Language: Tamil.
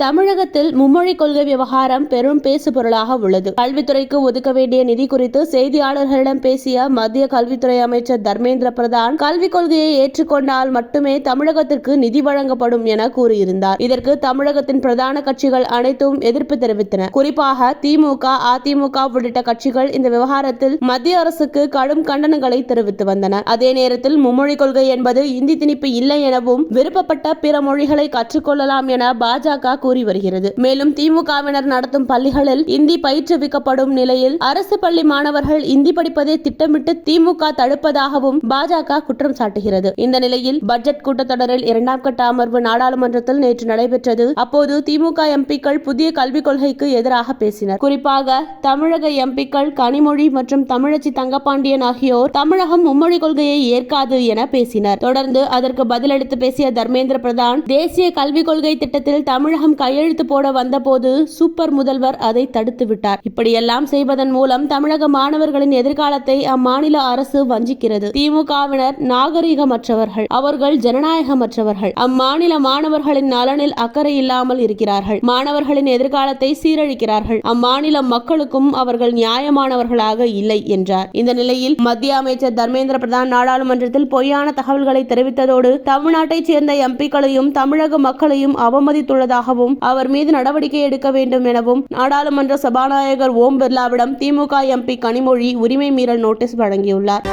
தமிழகத்தில் மும்மொழி கொள்கை விவகாரம் பெரும் பேசு பொருளாக உள்ளது. கல்வித்துறைக்கு ஒதுக்க வேண்டிய நிதி குறித்து செய்தியாளர்களிடம் பேசிய மத்திய கல்வித்துறை அமைச்சர் தர்மேந்திர பிரதான், கல்விக் கொள்கையை ஏற்றுக்கொண்டால் மட்டுமே தமிழகத்திற்கு நிதி வழங்கப்படும் என கூறியிருந்தார். இதற்கு தமிழகத்தின் பிரதான கட்சிகள் அனைத்தும் எதிர்ப்பு தெரிவித்தன. குறிப்பாக திமுக, அதிமுக உள்ளிட்ட கட்சிகள் இந்த விவகாரத்தில் மத்திய அரசுக்கு கடும் கண்டனங்களை தெரிவித்து வந்தன. அதே நேரத்தில் மும்மொழி கொள்கை என்பது இந்தி திணிப்பு இல்லை எனவும் விருப்பப்பட்ட பிற மொழிகளை கற்றுக்கொள்ளலாம் என பாஜக கூறி வருகிறது. மேலும் திமுகவினர் நடத்தும் பள்ளிகளில் இந்தி பயிற்றுவிக்கப்படும் நிலையில் அரசு பள்ளி மாணவர்கள் இந்தி படிப்பதை திட்டமிட்டு திமுக தடுப்பதாகவும் பாஜக குற்றம் சாட்டுகிறது. இந்த நிலையில் பட்ஜெட் கூட்டத்தொடரில் 2ஆம் கட்ட அமர்வு நாடாளுமன்றத்தில் நேற்று நடைபெற்றது. அப்போது திமுக எம்பிக்கள் புதிய கல்விக் கொள்கைக்கு எதிராக பேசினர். குறிப்பாக தமிழக எம்பிக்கள் கனிமொழி மற்றும் தமிழச்சி தங்கபாண்டியன் ஆகியோர் தமிழகம் மும்மொழி கொள்கையை ஏற்காது என பேசினர். தொடர்ந்து அதற்கு பதிலளித்து பேசிய தர்மேந்திர பிரதான், தேசிய கல்விக் கொள்கை திட்டத்தில் தமிழகம் கையெழுத்து போட வந்தபோது சூப்பர் முதல்வர் அதை தடுத்து விட்டார். இப்படியெல்லாம் செய்வதன் மூலம் தமிழக மாணவர்களின் எதிர்காலத்தை அம்மாநில அரசு வஞ்சிக்கிறது. திமுகவினர் நாகரிகமற்றவர்கள், அவர்கள் ஜனநாயகமற்றவர்கள். அம்மாநில மாணவர்களின் நலனில் அக்கறை இல்லாமல் இருக்கிறார்கள். மாணவர்களின் எதிர்காலத்தை சீரழிக்கிறார்கள். அம்மாநில மக்களுக்கும் அவர்கள் நியாயமானவர்களாக இல்லை என்றார். இந்த நிலையில் மத்திய அமைச்சர் தர்மேந்திர பிரதான் நாடாளுமன்றத்தில் பொய்யான தகவல்களை தெரிவித்ததோடு தமிழ்நாட்டைச் சேர்ந்த எம்பிக்களையும் தமிழக மக்களையும் அவமதித்துள்ளதாகவும் அவர் மீது நடவடிக்கை எடுக்க வேண்டும் எனவும் நாடாளுமன்ற சபாநாயகர் ஓம் பிர்லாவிடம் திமுக எம்பி கனிமொழி உரிமை மீறல் நோட்டீஸ் வழங்கியுள்ளார்.